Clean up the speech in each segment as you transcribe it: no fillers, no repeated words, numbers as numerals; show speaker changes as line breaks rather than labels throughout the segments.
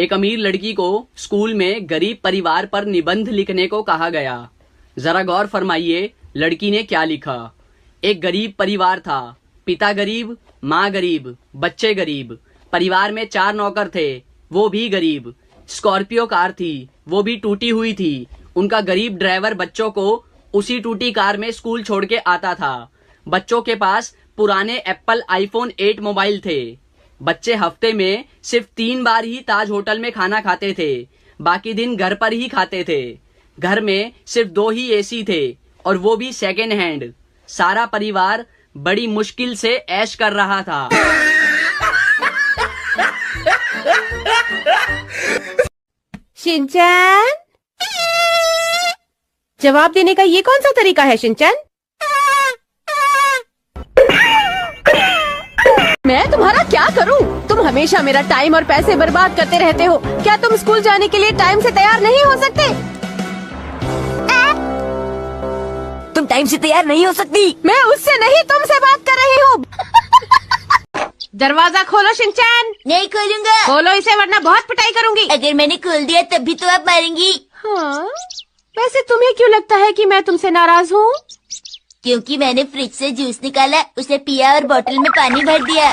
एक अमीर लड़की को स्कूल में गरीब परिवार पर निबंध लिखने को कहा गया। जरा गौर फरमाइए लड़की ने क्या लिखा। एक गरीब परिवार था, पिता गरीब, माँ गरीब, बच्चे गरीब। परिवार में 4 नौकर थे, वो भी गरीब। स्कॉर्पियो कार थी, वो भी टूटी हुई थी। उनका गरीब ड्राइवर बच्चों को उसी टूटी कार में स्कूल छोड़ के आता था। बच्चों के पास पुराने एप्पल आईफोन 8 मोबाइल थे। बच्चे हफ्ते में सिर्फ 3 बार ही ताज होटल में खाना खाते थे, बाकी दिन घर पर ही खाते थे। घर में सिर्फ 2 ही एसी थे और वो भी सेकेंड हैंड। सारा परिवार बड़ी मुश्किल से ऐश कर रहा था।
शिनचैन, जवाब देने का ये कौन सा तरीका है शिनचैन? मैं तुम्हारा क्या करूं? तुम हमेशा मेरा टाइम और पैसे बर्बाद करते रहते हो। क्या तुम स्कूल जाने के लिए टाइम से तैयार नहीं हो सकते?
तुम टाइम से तैयार नहीं हो सकती।
मैं उससे नहीं तुमसे बात कर रही हूँ। दरवाजा खोलो शिनचैन।
नहीं खोलूंगा।
खोलो इसे वरना बहुत पिटाई करूंगी।
अगर मैंने खोल दिया तब भी तो आप मारेंगी।
हाँ, वैसे तुम्हें क्यों लगता है कि मैं तुमसे नाराज हूँ?
क्योंकि मैंने फ्रिज से जूस निकाला, उसे पिया और बोतल में पानी भर दिया।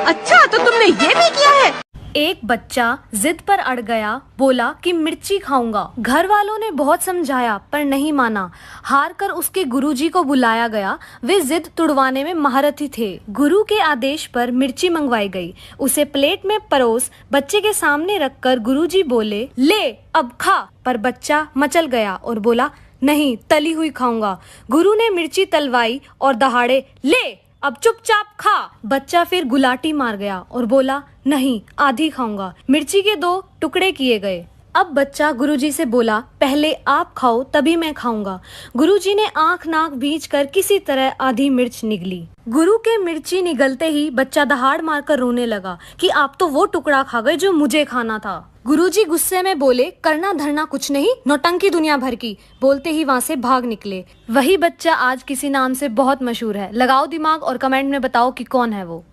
अच्छा, तो तुमने ये भी किया है?
एक बच्चा जिद पर अड़ गया, बोला कि मिर्ची खाऊंगा। घर वालों ने बहुत समझाया पर नहीं माना। हार कर उसके गुरुजी को बुलाया गया। वे जिद तुड़वाने में महारथी थे। गुरु के आदेश पर मिर्ची मंगवाई गई। उसे प्लेट में परोस बच्चे के सामने रखकर गुरुजी बोले, ले अब खा। पर बच्चा मचल गया और बोला, नहीं, तली हुई खाऊंगा। गुरु ने मिर्ची तलवाई और दहाड़े, ले अब चुपचाप खा। बच्चा फिर गुलाटी मार गया और बोला, नहीं, आधी खाऊंगा। मिर्ची के 2 टुकड़े किए गए। अब बच्चा गुरुजी से बोला, पहले आप खाओ तभी मैं खाऊंगा। गुरुजी ने आंख नाक बींच कर किसी तरह आधी मिर्च निगली। गुरु के मिर्ची निगलते ही बच्चा दहाड़ मारकर रोने लगा कि आप तो वो टुकड़ा खा गए जो मुझे खाना था। गुरुजी गुस्से में बोले, करना धरना कुछ नहीं, नौटंकी दुनिया भर की। बोलते ही वहाँ से भाग निकले। वही बच्चा आज किसी नाम से बहुत मशहूर है। लगाओ दिमाग और कमेंट में बताओ कि कौन है वो।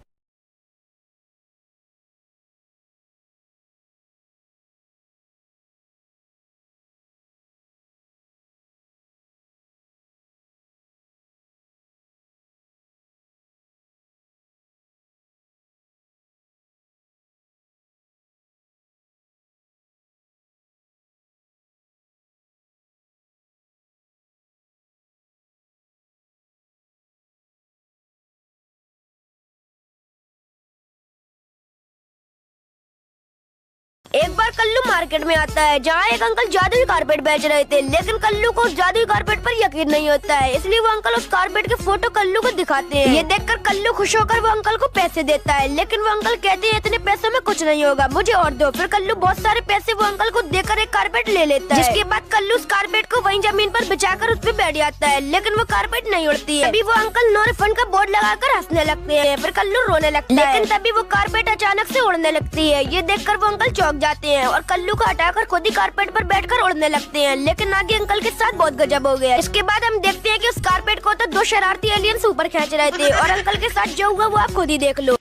एक बार कल्लू मार्केट में आता है जहाँ एक अंकल जादुई कारपेट बेच रहे थे, लेकिन कल्लू को उस जादुई कारपेट पर यकीन नहीं होता है, इसलिए वो अंकल उस कारपेट के फोटो कल्लू को दिखाते हैं। ये देखकर कल्लू खुश होकर वो अंकल को पैसे देता है, लेकिन वो अंकल कहते हैं इतने पैसों में कुछ नहीं होगा, मुझे और दो। फिर कल्लू बहुत सारे पैसे वो अंकल को देकर एक कारपेट ले लेता है, जिसके बाद कल्लू उस कारपेट को वहीं जमीन पर बिछाकर उस पर बैठ जाता है, लेकिन वो कारपेट नहीं उड़ती है। तभी वो अंकल नो रिफंड का बोर्ड लगाकर हंसने लगते हैं। फिर कल्लू रोने लगता है, लेकिन तभी वो कारपेट अचानक से उड़ने लगती है। ये देखकर वो अंकल चौंक जाते हैं और कल्लू को हटाकर खुद ही कारपेट पर बैठकर उड़ने लगते हैं, लेकिन आगे अंकल के साथ बहुत गजब हो गया। इसके बाद हम देखते हैं कि उस कारपेट को तो 2 शरारती एलियंस ऊपर खींच रहे थे और अंकल के साथ जो हुआ वो आप खुद ही देख लो।